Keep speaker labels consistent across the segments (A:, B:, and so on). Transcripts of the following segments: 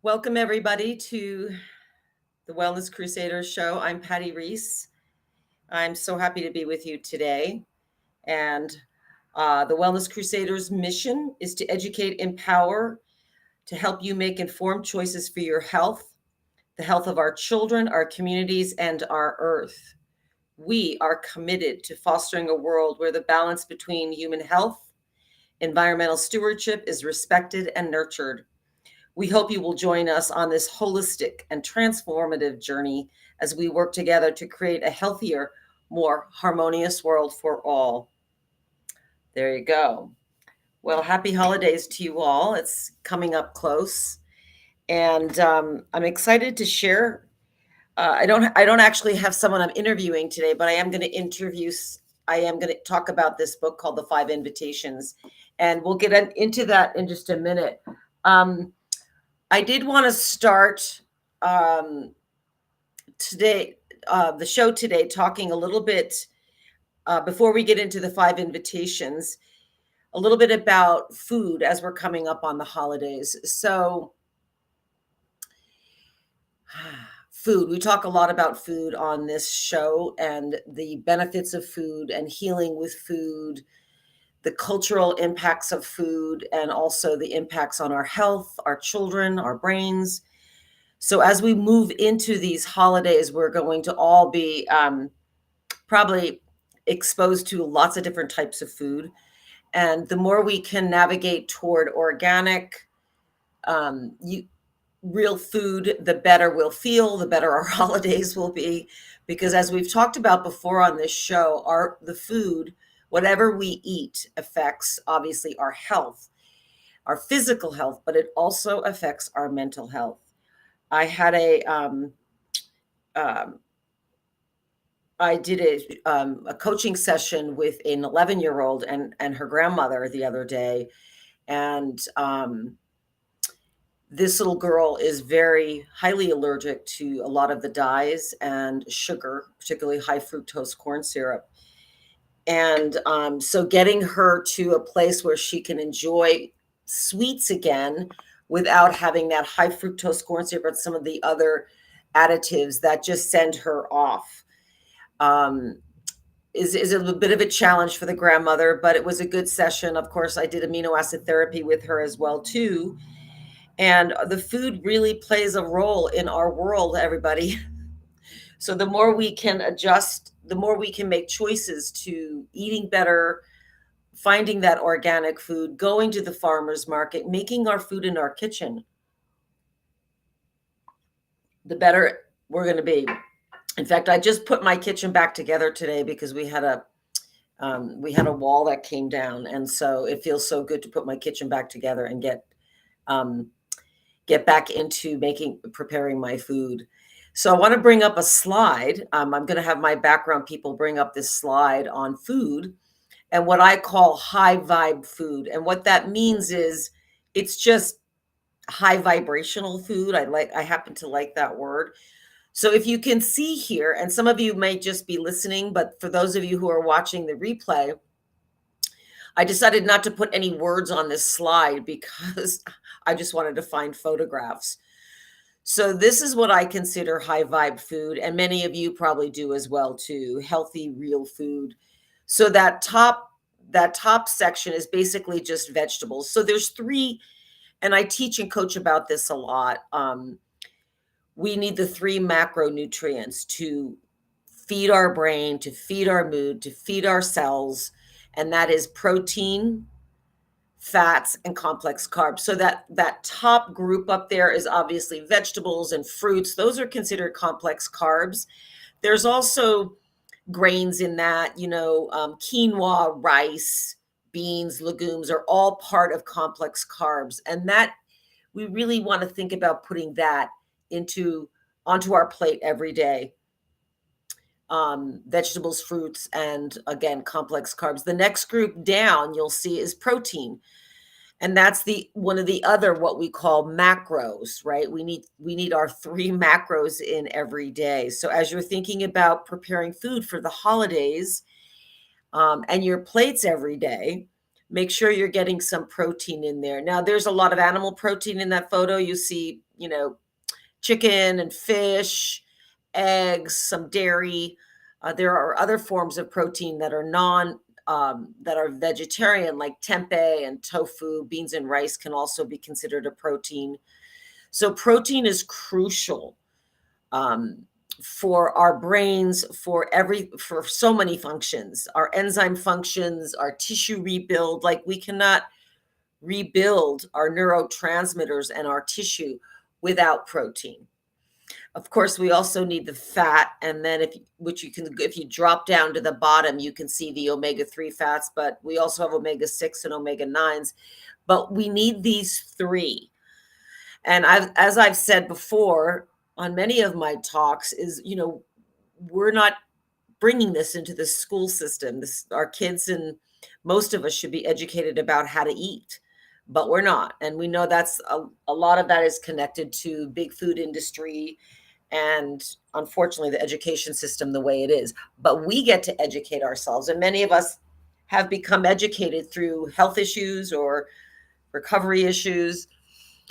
A: Welcome, everybody, to the Wellness Crusaders show. I'm Patty Reese. I'm so happy to be with you today. And the Wellness Crusaders' mission is to educate, empower, to help you make informed choices for your health, the health of our children, our communities, and our earth. We are committed to fostering a world where the balance between human health, environmental stewardship is respected and nurtured. We hope you will join us on this holistic and transformative journey as we work together to create a healthier, more harmonious world for all. There you go. Well, happy holidays to you all. It's coming up close, and I'm excited to share. I don't actually have someone I'm interviewing today, but I am going to interview. I am going to talk about this book called The Five Invitations, and we'll get into that in just a minute. I did want to start today, the show today, talking a little bit before we get into the five invitations, a little bit about food as we're coming up on the holidays. So, food, we talk a lot about food on this show and the benefits of food and healing with food, the cultural impacts of food, and also the impacts on our health, our children, our brains. So as we move into these holidays, we're going to all be probably exposed to lots of different types of food. And the more we can navigate toward organic, real food, the better we'll feel, the better our holidays will be. Because as we've talked about before on this show, the food, whatever we eat, affects obviously our health, our physical health, but it also affects our mental health. I had I did a coaching session with an 11-year-old and her grandmother the other day, and this little girl is very highly allergic to a lot of the dyes and sugar, particularly high fructose corn syrup. And so getting her to a place where she can enjoy sweets again without having that high fructose corn syrup and some of the other additives that just send her off is a bit of a challenge for the grandmother, but it was a good session. Of course, I did amino acid therapy with her as well too. And the food really plays a role in our world, everybody. So the more we can adjust, the more we can make choices to eating better, finding that organic food, going to the farmer's market, making our food in our kitchen, the better we're going to be. In fact, I just put my kitchen back together today because we had a wall that came down, and so it feels so good to put my kitchen back together and get back into preparing my food. So I want to bring up a slide. I'm going to have my background people bring up this slide on food and what I call high vibe food. And what that means is it's just high vibrational food. I happen to like that word. So if you can see here, and some of you may just be listening, but for those of you who are watching the replay, I decided not to put any words on this slide because I just wanted to find photographs. So this is what I consider high vibe food, and many of you probably do as well too, healthy, real food. So that top section is basically just vegetables. So there's three, and I teach and coach about this a lot. We need the three macronutrients to feed our brain, to feed our mood, to feed our cells, and that is protein, fats, and complex carbs. So that top group up there is obviously vegetables and fruits. Those are considered complex carbs. There's also grains in that, quinoa, rice, beans, legumes are all part of complex carbs. And that we really want to think about putting that onto our plate every day. Vegetables, fruits, and again, complex carbs. The next group down you'll see is protein. And that's one of the other what we call macros, right? We need our three macros in every day. So as you're thinking about preparing food for the holidays and your plates every day, make sure you're getting some protein in there. Now, there's a lot of animal protein in that photo. You see, chicken and fish, eggs, some dairy. There are other forms of protein that are that are vegetarian, like tempeh and tofu. Beans and rice can also be considered a protein. So protein is crucial um, for our brains, for so many functions, our enzyme functions, our tissue rebuild. Like, we cannot rebuild our neurotransmitters and our tissue without protein. Of course, we also need the fat, and then if you drop down to the bottom, you can see the omega-3 fats, but we also have omega-6 and omega-9s. But we need these three. And as I've said before on many of my talks, is we're not bringing this into the school system. Our kids and most of us should be educated about how to eat, but we're not. And we know that's a lot of that is connected to big food industry and, unfortunately, the education system the way it is. But we get to educate ourselves, and many of us have become educated through health issues or recovery issues.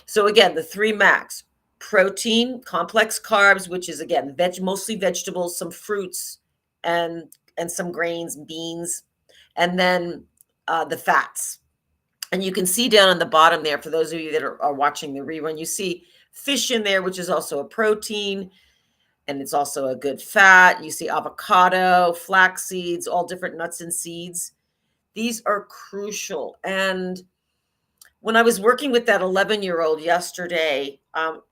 A: So again, the three max: protein, complex carbs, which is again mostly vegetables, some fruits, and some grains, beans, and then the fats. And you can see down on the bottom there, for those of you that are watching the rerun, you see fish in there, which is also a protein, and it's also a good fat. You see avocado, flax seeds, all different nuts and seeds. These are crucial. And when I was working with that 11-year-old yesterday,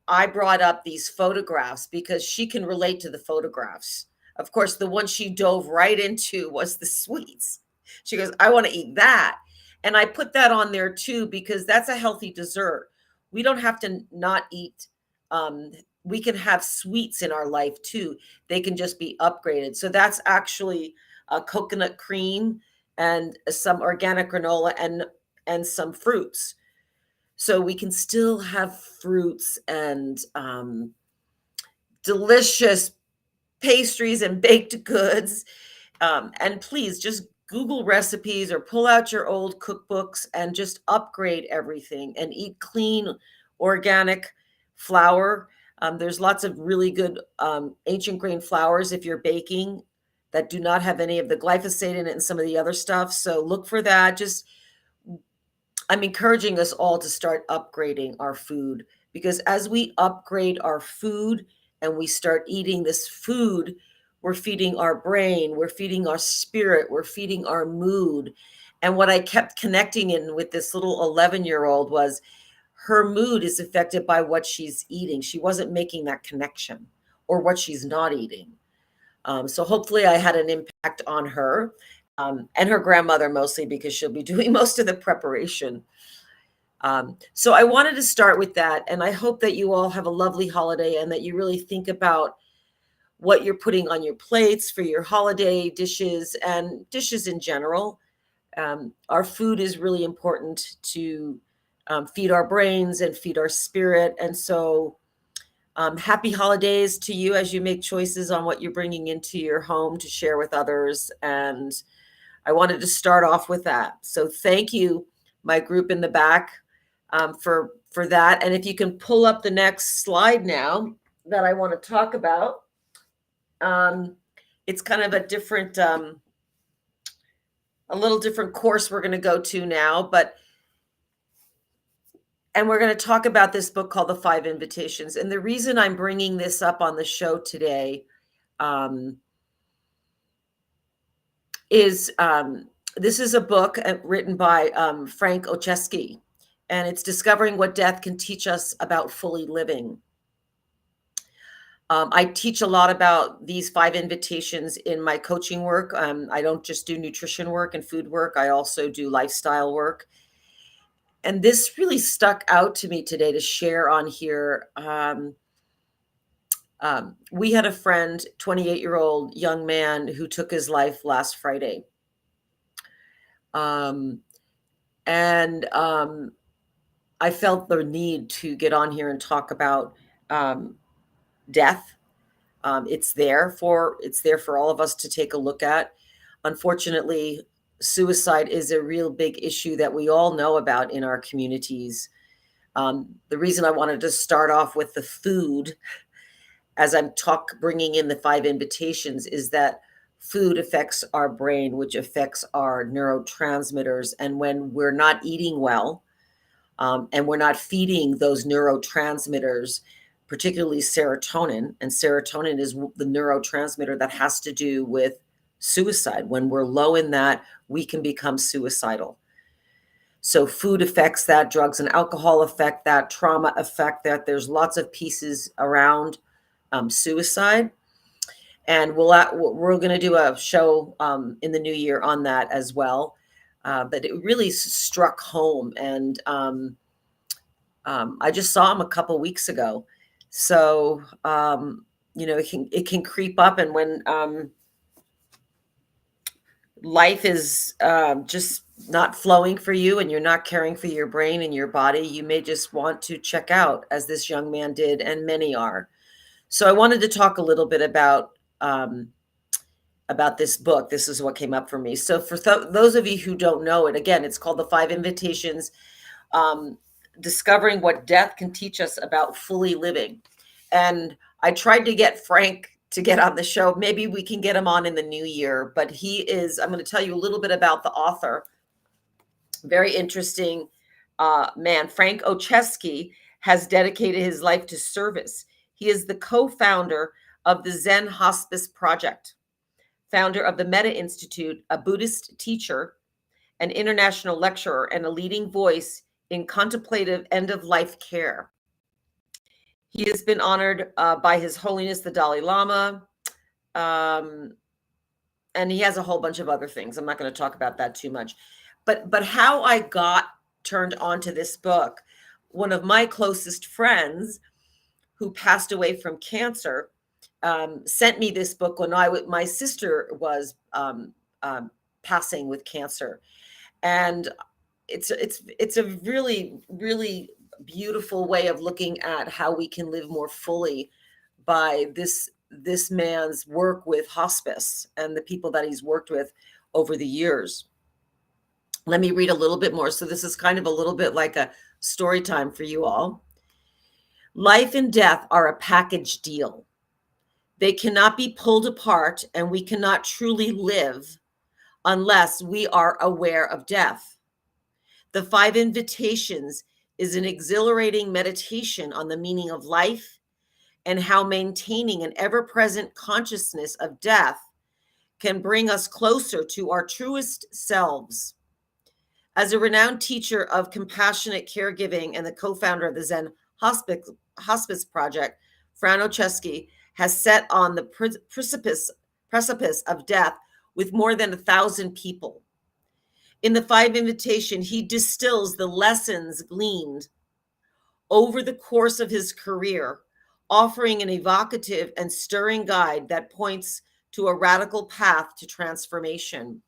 A: I brought up these photographs because she can relate to the photographs. Of course, the one she dove right into was the sweets. She goes, I want to eat that. And I put that on there too, because that's a healthy dessert. We don't have to not eat. We can have sweets in our life too. They can just be upgraded. So that's actually a coconut cream and some organic granola and some fruits. So we can still have fruits and delicious pastries and baked goods. And please just Google recipes or pull out your old cookbooks and just upgrade everything and eat clean, organic flour. There's lots of really good ancient grain flours if you're baking that do not have any of the glyphosate in it and some of the other stuff. So look for that. I'm encouraging us all to start upgrading our food, because as we upgrade our food and we start eating this food, we're feeding our brain, we're feeding our spirit, we're feeding our mood. And what I kept connecting in with this little 11-year-old was her mood is affected by what she's eating. She wasn't making that connection, or what she's not eating. So hopefully I had an impact on her, and her grandmother, mostly because she'll be doing most of the preparation. So I wanted to start with that, and I hope that you all have a lovely holiday and that you really think about what you're putting on your plates for your holiday dishes and dishes in general. Our food is really important to feed our brains and feed our spirit. And so happy holidays to you as you make choices on what you're bringing into your home to share with others. And I wanted to start off with that. So thank you, my group in the back, for that. And if you can pull up the next slide now that I want to talk about. It's kind of a little different course we're going to go to now, and we're going to talk about this book called The 5 Invitations. And the reason I'm bringing this up on the show today is this is a book written by Frank Oczewski, and it's Discovering What Death Can Teach Us About Fully Living. I teach a lot about these 5 invitations in my coaching work. I don't just do nutrition work and food work. I also do lifestyle work. And this really stuck out to me today to share on here. We had a friend, 28-year-old young man, who took his life last Friday. And I felt the need to get on here and talk about death. It's there for all of us to take a look at. Unfortunately, suicide is a real big issue that we all know about in our communities. The reason I wanted to start off with the food, as I'm bringing in the 5 invitations, is that food affects our brain, which affects our neurotransmitters. And when we're not eating well, and we're not feeding those neurotransmitters, particularly serotonin, and serotonin is the neurotransmitter that has to do with suicide. When we're low in that, we can become suicidal. So food affects that, drugs and alcohol affect that, trauma affect that. There's lots of pieces around suicide. And we're going to do a show in the new year on that as well. But it really struck home. And I just saw him a couple weeks ago. So, it can creep up. And when life is just not flowing for you and you're not caring for your brain and your body, you may just want to check out, as this young man did, and many are. So I wanted to talk a little bit about this book. This is what came up for me. So for those of you who don't know it, again, it's called The 5 Invitations, Discovering What Death Can Teach Us About Fully Living. And I tried to get Frank to get on the show. Maybe we can get him on in the new year, but I'm going to tell you a little bit about the author. Very interesting man. Frank Ochesky has dedicated his life to service. He is the co-founder of the Zen Hospice Project, founder of the Metta Institute, a Buddhist teacher, an international lecturer, and a leading voice in contemplative end-of-life care. He has been honored by His Holiness the Dalai Lama, and he has a whole bunch of other things. I'm not going to talk about that too much. But how I got turned on to this book, one of my closest friends who passed away from cancer sent me this book when my sister was passing with cancer. And it's a really, really beautiful way of looking at how we can live more fully by this man's work with hospice and the people that he's worked with over the years. Let me read a little bit more. So this is kind of a little bit like a story time for you all. Life and death are a package deal. They cannot be pulled apart, and we cannot truly live unless we are aware of death. The 5 Invitations is an exhilarating meditation on the meaning of life and how maintaining an ever-present consciousness of death can bring us closer to our truest selves. As a renowned teacher of compassionate caregiving and the co-founder of the Zen Hospice Project, Fran Ochesky has set on the precipice of death with more than 1,000 people. In the 5 Invitation, he distills the lessons gleaned over the course of his career, offering an evocative and stirring guide that points to a radical path to transformation.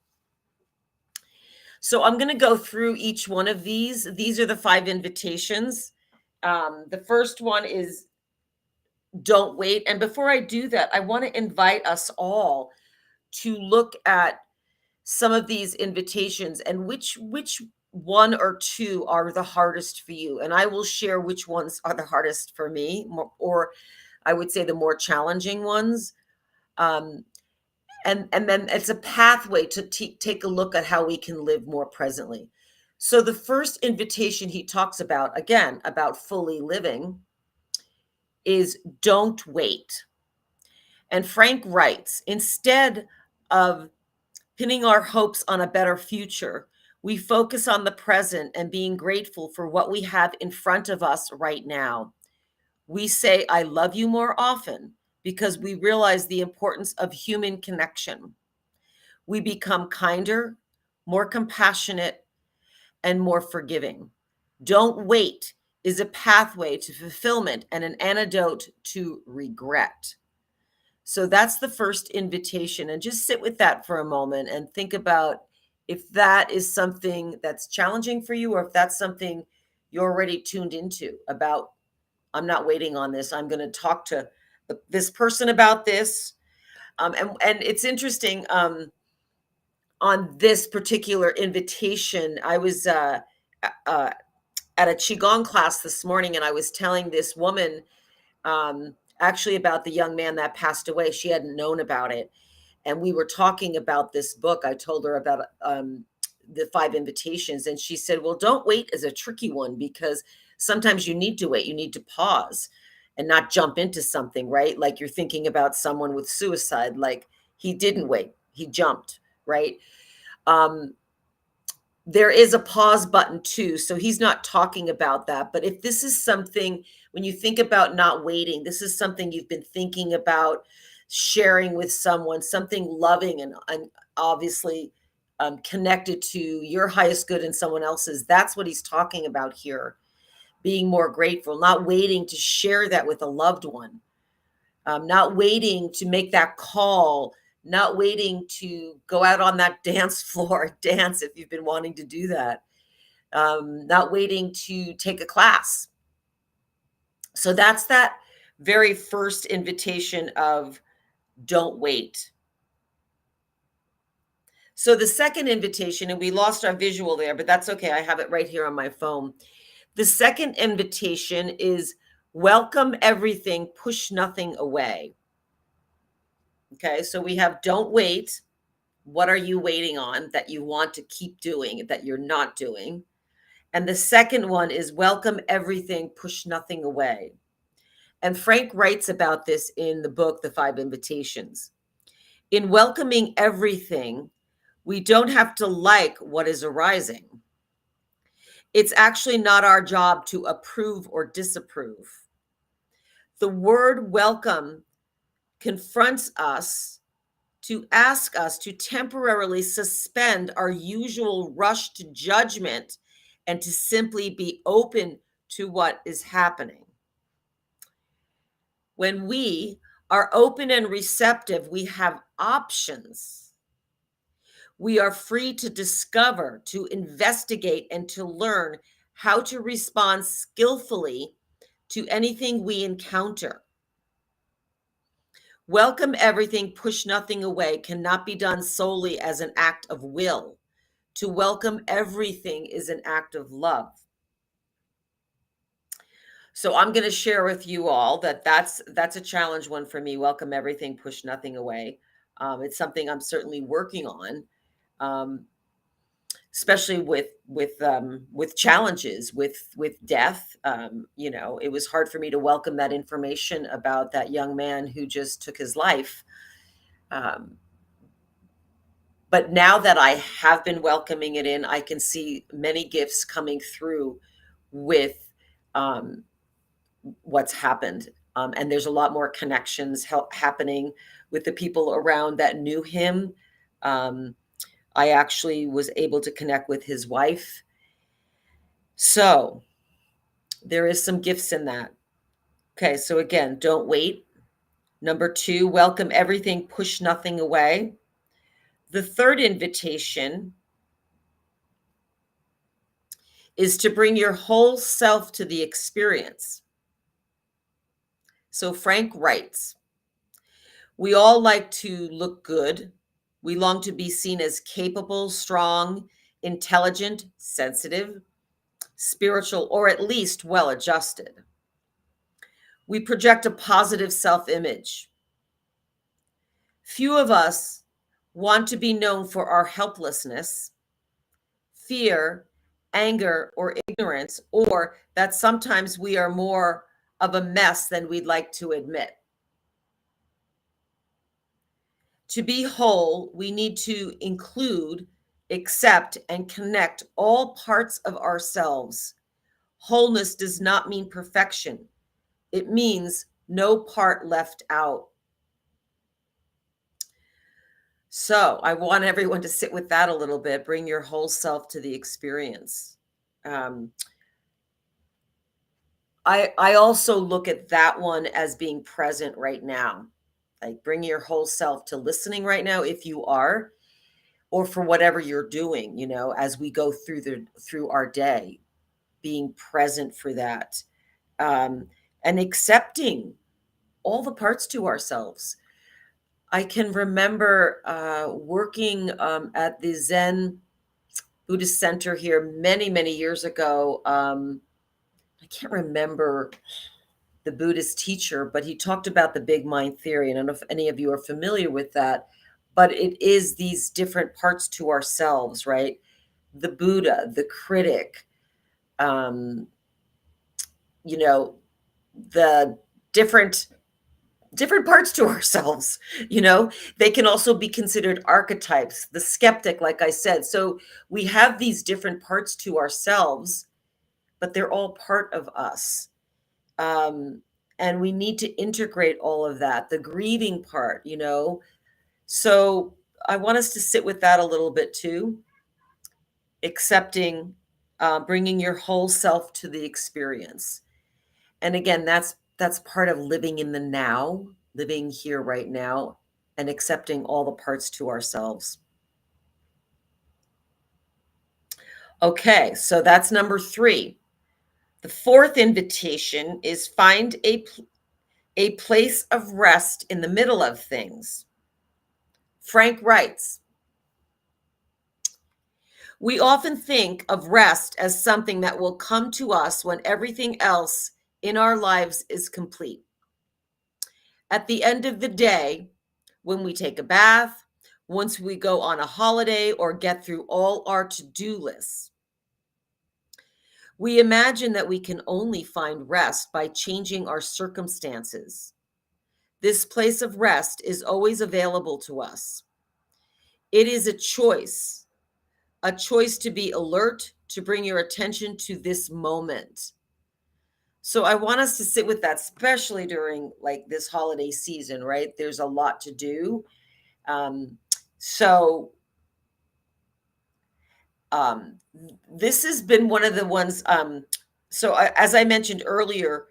A: So I'm going to go through each one of these. These are the 5 invitations. The first one is don't wait. And before I do that, I want to invite us all to look at some of these invitations and which one or two are the hardest for you. And I will share which ones are the hardest for me, or I would say the more challenging ones. And then it's a pathway to take a look at how we can live more presently. So the first invitation he talks about, again, about fully living, is don't wait. And Frank writes, instead of pinning our hopes on a better future, we focus on the present and being grateful for what we have in front of us right now. We say, I love you more often because we realize the importance of human connection. We become kinder, more compassionate, and more forgiving. Don't wait is a pathway to fulfillment and an antidote to regret. So that's the first invitation. And just sit with that for a moment and think about if that is something that's challenging for you, or if that's something you're already tuned into about, I'm not waiting on this. I'm going to talk to this person about this. And it's interesting. on this particular invitation, I was uh, at a qigong class this morning, and I was telling this woman actually about the young man that passed away. She hadn't known about it, and we were talking about this book. I told her about the five invitations, and she said, "Well, don't wait is a tricky one because sometimes you need to wait. You need to pause and not jump into something, right? Like you're thinking about someone with suicide. Like he didn't wait; he jumped, right?" Um, there is a pause button too. So he's not talking about that. But if this is something, when you think about not waiting, this is something you've been thinking about sharing with someone, something loving and obviously connected to your highest good and someone else's. That's what he's talking about here. Being more grateful, not waiting to share that with a loved one, not waiting to make that call, not waiting to go out on that dance floor, dance if you've been wanting to do that, not waiting to take a class. So that's that very first invitation of don't wait. So the second invitation, and we lost our visual there, but that's okay. I have it right here on my phone. The second invitation is welcome everything, push nothing away. Okay, so we have don't wait. What are you waiting on that you want to keep doing that you're not doing? And the second one is welcome everything, push nothing away. And Frank writes about this in the book, The Five Invitations. In welcoming everything, we don't have to like what is arising. It's actually not our job to approve or disapprove. The word welcome confronts us to ask us to temporarily suspend our usual rush to judgment and to simply be open to what is happening. When we are open and receptive, we have options. We are free to discover, to investigate, and to learn how to respond skillfully to anything we encounter. Welcome everything, push nothing away cannot be done solely as an act of will. To welcome everything is an act of love. So I'm going to share with you all that's a challenge one for me. Welcome everything, push nothing away. It's something I'm certainly working on, especially with challenges, with death. It was hard for me to welcome that information about that young man who just took his life. But now that I have been welcoming it in, I can see many gifts coming through with um, what's happened. And there's a lot more connections happening with the people around that knew him. I actually was able to connect with his wife. So there is some gifts in that. Okay, so again, don't wait. Number 2, welcome everything, push nothing away. The third invitation is to bring your whole self to the experience. So Frank writes, we all like to look good. We long to be seen as capable, strong, intelligent, sensitive, spiritual, or at least well adjusted. We project a positive self image. Few of us want to be known for our helplessness, fear, anger, or ignorance, or that sometimes we are more of a mess than we'd like to admit. To be whole, we need to include, accept, and connect all parts of ourselves. Wholeness does not mean perfection, it means no part left out. So I want everyone to sit with that a little bit. Bring your whole self to the experience. Um, I also look at that one as being present right now. Like bring your whole self to listening right now if you are, or for whatever you're doing, as we go through our day, being present for that, and accepting all the parts to ourselves. I can remember working at the Zen Buddhist center here many, many years ago. I can't remember the Buddhist teacher, but he talked about the big mind theory. And I don't know if any of you are familiar with that, but it is these different parts to ourselves, right? The Buddha, the critic, um, you know, the different parts to ourselves, they can also be considered archetypes, the skeptic, like I said. So we have these different parts to ourselves, but they're all part of us. Um, and we need to integrate all of that, the grieving part. So I want us to sit with that a little bit too, accepting, bringing your whole self to the experience. And again, that's part of living in the now, living here right now, and accepting all the parts to ourselves. Okay, so that's number 3. The 4th invitation is find a place of rest in the middle of things. Frank writes, we often think of rest as something that will come to us when everything else in our lives is complete. At the end of the day, when we take a bath, once we go on a holiday or get through all our to-do lists, we imagine that we can only find rest by changing our circumstances. This place of rest is always available to us. It is a choice to be alert, to bring your attention to this moment. So I want us to sit with that, especially during like this holiday season, right? There's a lot to do. Um, so this has been one of the ones. As I mentioned earlier,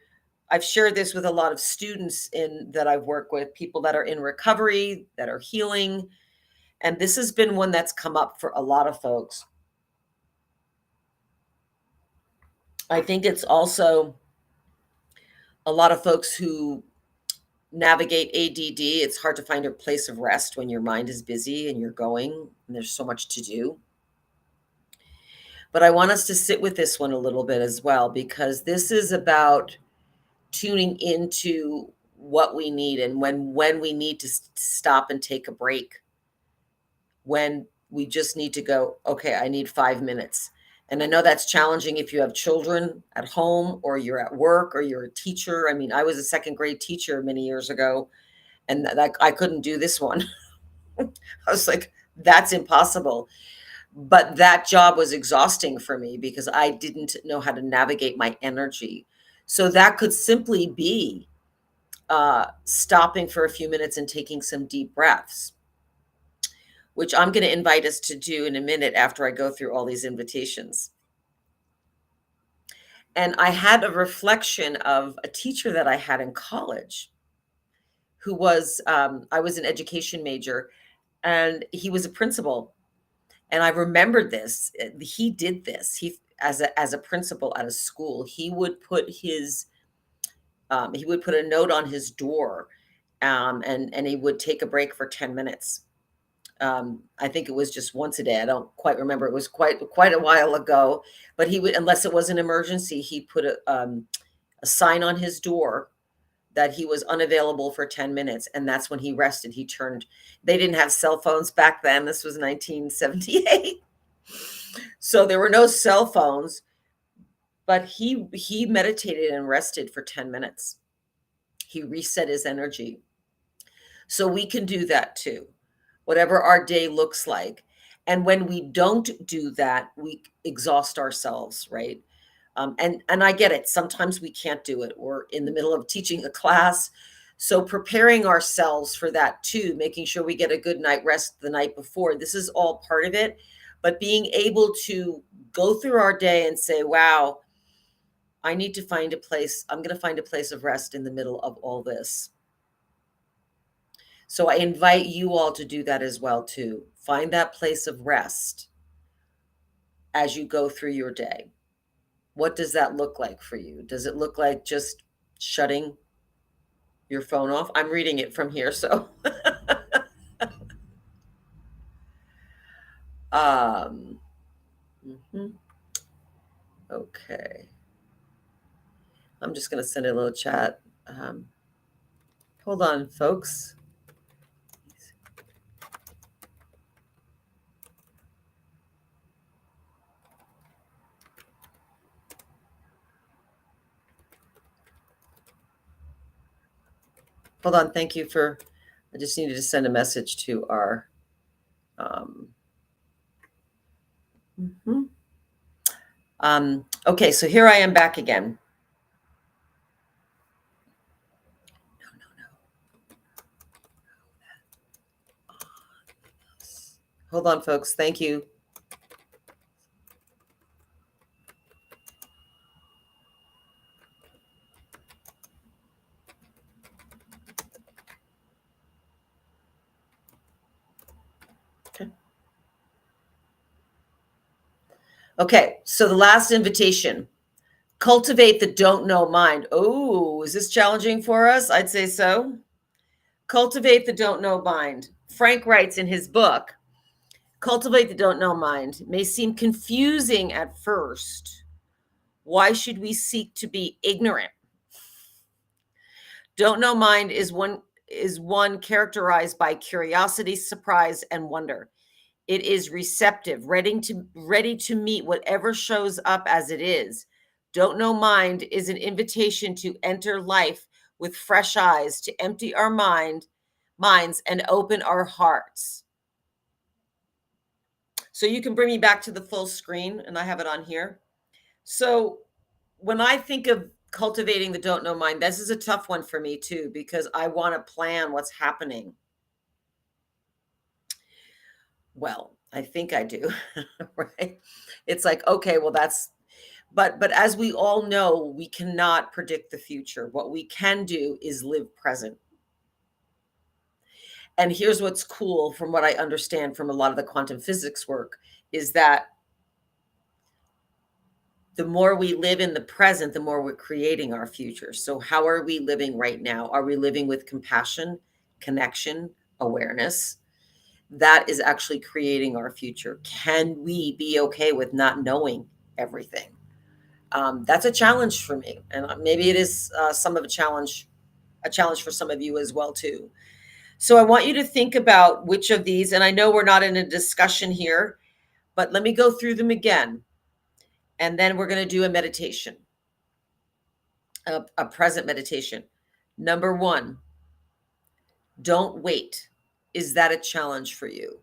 A: I've shared this with a lot of students that I've worked with, people that are in recovery, that are healing. And this has been one that's come up for a lot of folks. I think it's also a lot of folks who navigate ADD. It's hard to find a place of rest when your mind is busy and you're going and there's so much to do. But I want us to sit with this one a little bit as well, because this is about tuning into what we need and when we need to stop and take a break, when we just need to go, okay, I need 5 minutes. And I know that's challenging if you have children at home or you're at work or you're a teacher. I mean, I was a second grade teacher many years ago, and I couldn't do this one. I was like, that's impossible. But that job was exhausting for me because I didn't know how to navigate my energy. So that could simply be stopping for a few minutes and taking some deep breaths, which I'm going to invite us to do in a minute after I go through all these invitations. And I had a reflection of a teacher that I had in college who was, I was an education major, and he was a principal. And I remembered this. He did this. As a principal at a school, he would put a note on his door, and he would take a break for 10 minutes. I think it was just once a day. I don't quite remember. It was quite a while ago, but he would, unless it was an emergency, he put a sign on his door that he was unavailable for 10 minutes. And that's when he rested. They didn't have cell phones back then. This was 1978. So there were no cell phones, but he meditated and rested for 10 minutes. He reset his energy. So we can do that too, whatever our day looks like. And when we don't do that, we exhaust ourselves, right? And I get it. Sometimes we can't do it. We're in the middle of teaching a class. So preparing ourselves for that too, making sure we get a good night rest the night before. This is all part of it. But being able to go through our day and say, wow, I need to find a place. I'm going to find a place of rest in the middle of all this. So I invite you all to do that as well too. Find that place of rest as you go through your day. What does that look like for you? Does it look like just shutting your phone off? I'm reading it from here, so Um, mhm. Okay. I'm just going to send a little chat. Um, Hold on, folks. Hold on. Thank you for. I just needed to send a message to our. Um, mhm. Okay, so here I am back again. No, no, no. Hold on, folks. Thank you. Okay. Okay, so the last invitation. Cultivate the don't know mind. Oh, is this challenging for us? I'd say so. Cultivate the don't know mind. Frank writes in his book, Cultivate the don't know mind may seem confusing at first. Why should we seek to be ignorant? Don't know mind is one characterized by curiosity, surprise, and wonder. It is receptive, ready to meet whatever shows up as it is. Don't know mind is an invitation to enter life with fresh eyes, to empty our minds and open our hearts. So you can bring me back to the full screen, and I have it on here. So when I think of cultivating the don't know mind, this is a tough one for me too, because I want to plan what's happening. Well, I think I do, right? It's like, okay, well, but as we all know, we cannot predict the future. What we can do is live present. And here's what's cool from what I understand from a lot of the quantum physics work is that the more we live in the present, the more we're creating our future. So, how are we living right now? Are we living with compassion, connection, awareness? That is actually creating our future. Can we be okay with not knowing everything? That's a challenge for me, and maybe it is some of a challenge for some of you as well too. So, I want you to think about which of these, and I know we're not in a discussion here, but let me go through them again, and then we're going to do a meditation. A present meditation. Number one, don't wait. Is that a challenge for you?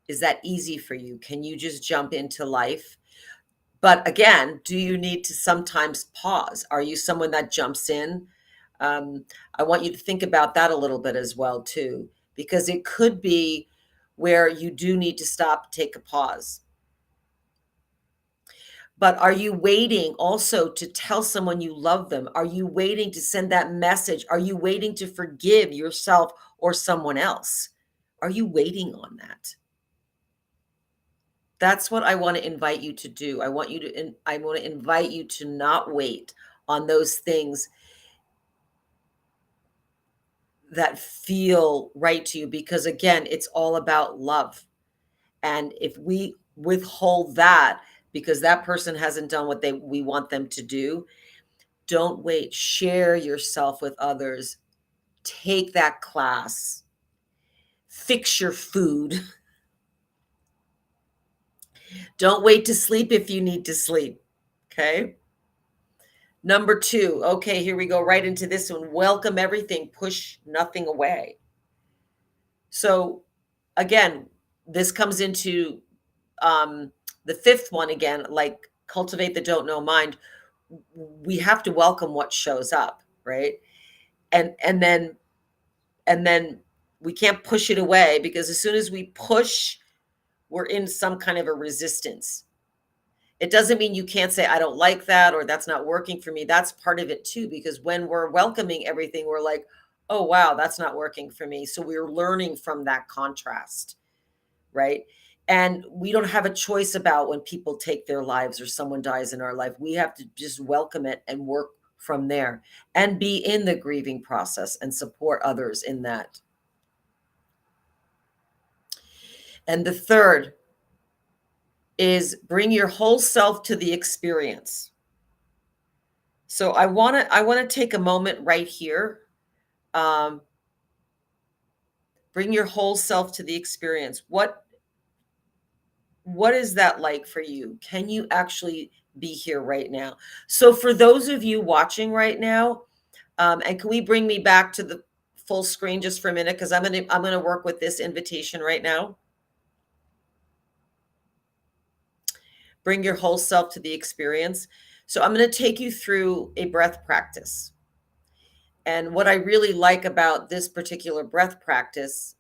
A: Is that easy for you? Can you just jump into life? But again, do you need to sometimes pause? Are you someone that jumps in? I want you to think about that a little bit as well too, because it could be where you do need to stop, take a pause. But are you waiting also to tell someone you love them? Are you waiting to send that message? Are you waiting to forgive yourself or someone else? Are you waiting on that? That's what I want to invite you to do. I want to invite you to not wait on those things that feel right to you because again, it's all about love. And if we withhold that because that person hasn't done what they we want them to do, don't wait. Share yourself with others. Take that class. Fix your food. Don't wait to sleep if you need to sleep. Okay. Number two. Okay, here we go right into this one. Welcome everything, push nothing away. So, again, this comes into the fifth one again, like cultivate the don't know mind. We have to welcome what shows up, right? And and then we can't push it away because as soon as we push, we're in some kind of a resistance. It doesn't mean you can't say, I don't like that or that's not working for me. That's part of it too, because when we're welcoming everything, we're like, oh, wow, that's not working for me. So we're learning from that contrast, right? And we don't have a choice about when people take their lives or someone dies in our life. We have to just welcome it and work from there and be in the grieving process and support others in that. And the third is bring your whole self to the experience. So I want to take a moment right here. Um, bring your whole self to the experience. What is that like for you? Can you actually be here right now? So for those of you watching right now, and can we bring me back to the full screen just for a minute? Because I'm gonna work with this invitation right now. Bring your whole self to the experience. So I'm going to take you through a breath practice. And what I really like about this particular breath practice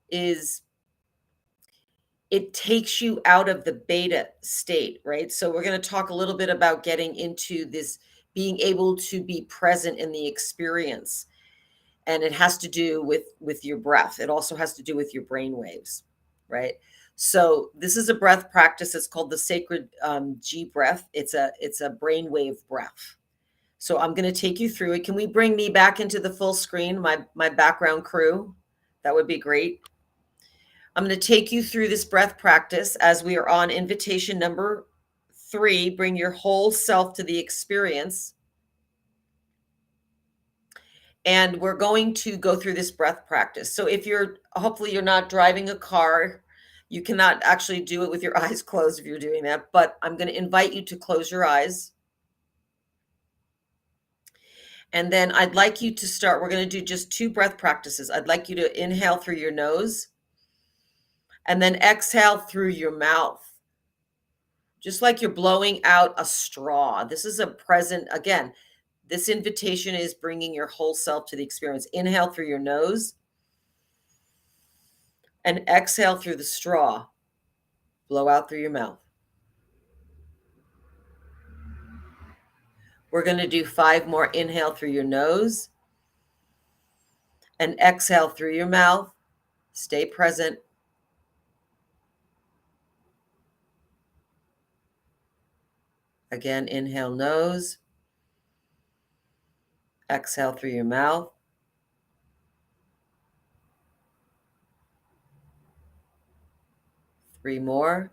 A: is it takes you out of the beta state, right? So we're going to talk a little bit about getting into this, being able to be present in the experience. And it has to do with your breath. It also has to do with your brain waves, right? So this is a breath practice. It's called the sacred G breath. It's a brainwave breath. So I'm going to take you through it. Can we bring me back into the full screen, my background crew? That would be great. I'm going to take you through this breath practice as we are on invitation number 3. Bring your whole self to the experience. And we're going to go through this breath practice. So hopefully you're not driving a car. You cannot actually do it with your eyes closed if you're doing that, but I'm going to invite you to close your eyes. And then I'd like you to start. We're going to do just 2 breath practices. I'd like you to inhale through your nose and then exhale through your mouth, just like you're blowing out a straw. This is a present, again, this invitation is bringing your whole self to the experience. Inhale through your nose and exhale through the straw. Blow out through your mouth. We're going to do 5 more. Inhale through your nose and exhale through your mouth. Stay present. Again, inhale nose. Exhale through your mouth. Three more.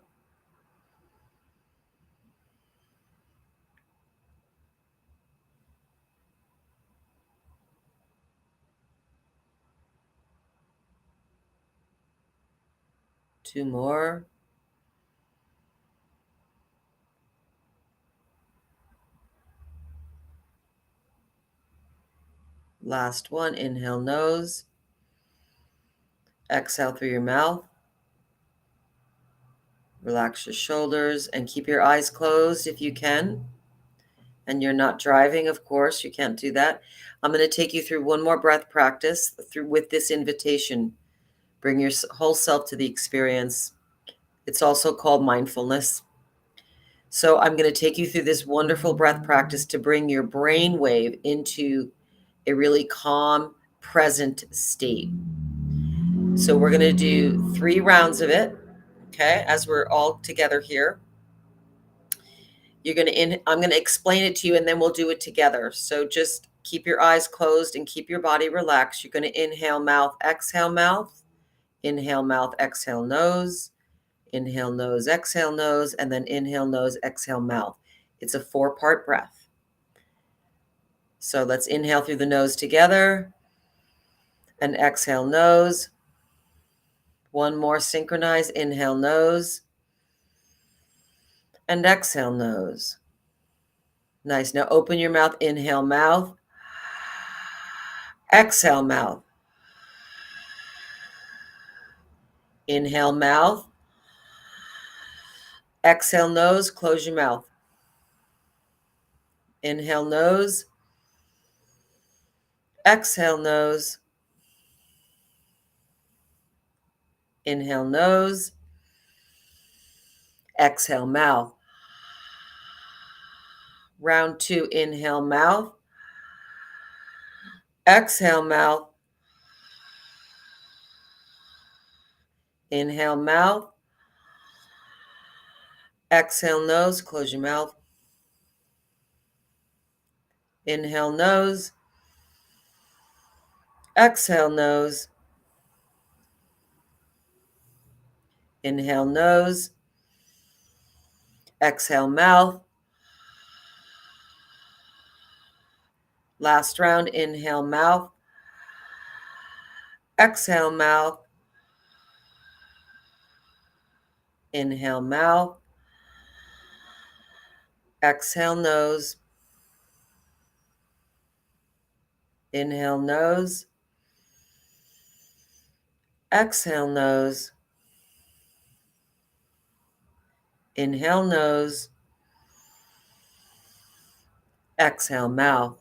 A: Two more. Last one. Inhale nose. Exhale through your mouth. Relax your shoulders and keep your eyes closed if you can. And you're not driving, of course, you can't do that. I'm going to take you through one more breath practice with this invitation. Bring your whole self to the experience. It's also called mindfulness. So I'm going to take you through this wonderful breath practice to bring your brain wave into a really calm, present state. So we're going to do 3 rounds of it, okay, as we're all together here. I'm going to explain it to you and then we'll do it together. So just keep your eyes closed and keep your body relaxed. You're going to inhale mouth, exhale mouth, exhale nose, exhale nose, and then inhale nose, exhale mouth. It's a 4-part breath. So let's inhale through the nose together and exhale nose. One more synchronized. Inhale nose and exhale nose. Nice. Now open your mouth. Inhale mouth. Exhale mouth. Inhale mouth. Exhale nose. Close your mouth. Inhale nose. Exhale nose. Inhale nose. Exhale mouth. Round 2. Inhale mouth. Exhale mouth. Inhale mouth. Exhale nose. Close your mouth. Inhale nose. Exhale nose. Inhale nose. Exhale mouth. Last round, inhale mouth. Exhale mouth. Inhale mouth. Exhale nose. Inhale nose. Exhale nose. Inhale nose. Exhale mouth.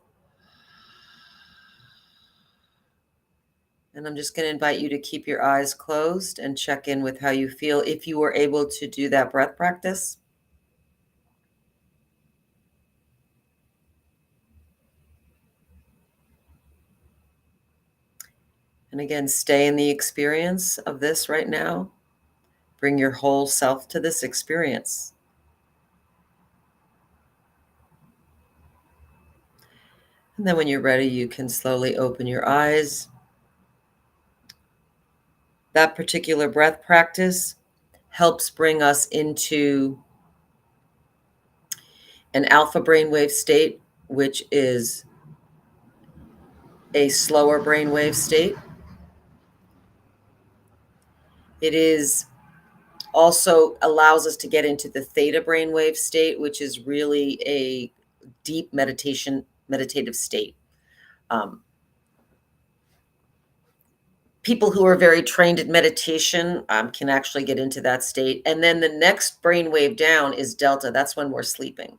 A: And I'm just going to invite you to keep your eyes closed and check in with how you feel if you were able to do that breath practice. And again, stay in the experience of this right now. Bring your whole self to this experience. And then when you're ready, you can slowly open your eyes. That particular breath practice helps bring us into an alpha brainwave state, which is a slower brainwave state. It is also allows us to get into the theta brainwave state, which is really a deep meditative state. People who are very trained in meditation can actually get into that state. And then the next brainwave down is delta. That's when we're sleeping.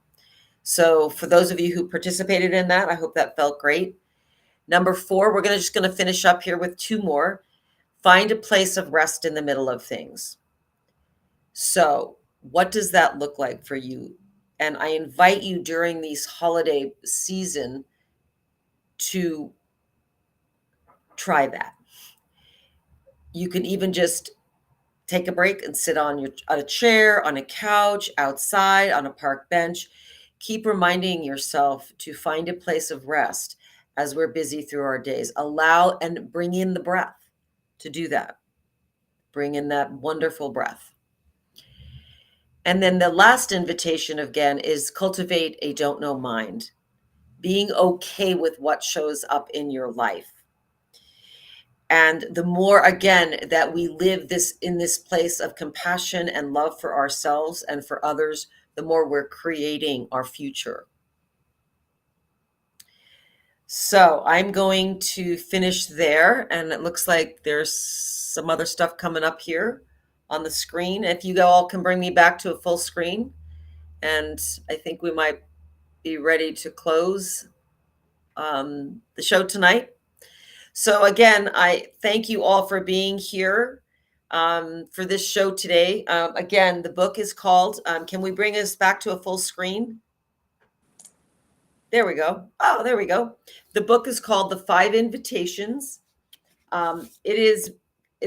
A: So for those of you who participated in that, I hope that felt great. Number 4, we're just going to finish up here with 2 more. Find a place of rest in the middle of things. So what does that look like for you? And I invite you during these holiday season to try that. You can even just take a break and sit on a chair, on a couch, outside, on a park bench. Keep reminding yourself to find a place of rest as we're busy through our days. Allow and bring in the breath to do that. Bring in that wonderful breath. And then the last invitation again is cultivate a don't know mind. Being okay with what shows up in your life. And the more, again, that we live in this place of compassion and love for ourselves and for others, the more we're creating our future. So I'm going to finish there. And it looks like there's some other stuff coming up here on the screen. If you all can bring me back to a full screen. And I think we might be ready to close the show tonight. So again, I thank you all for being here for this show today. Again, the book is called, can we bring us back to a full screen? There we go. Oh, there we go. The book is called The 5 Invitations. It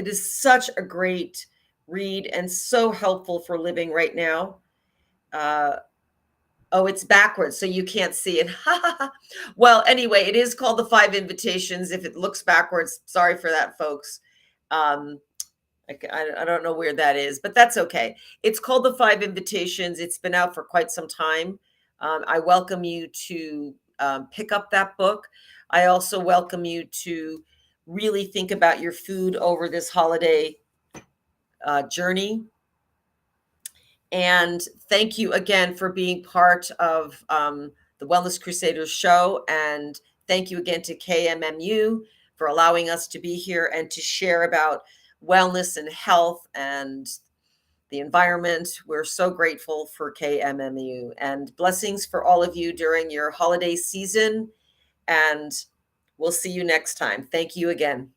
A: is such a great read and so helpful for living right now. Oh, it's backwards, so you can't see it. Well, anyway, it is called The 5 Invitations. If it looks backwards, sorry for that, folks. I don't know where that is, but that's okay. It's called The 5 Invitations. It's been out for quite some time. I welcome you to pick up that book. I also welcome you to really think about your food over this holiday journey. And thank you again for being part of the Wellness Crusaders show. And thank you again to KMMU for allowing us to be here and to share about wellness and health and the environment. We're so grateful for KMMU, and blessings for all of you during your holiday season. And we'll see you next time. Thank you again.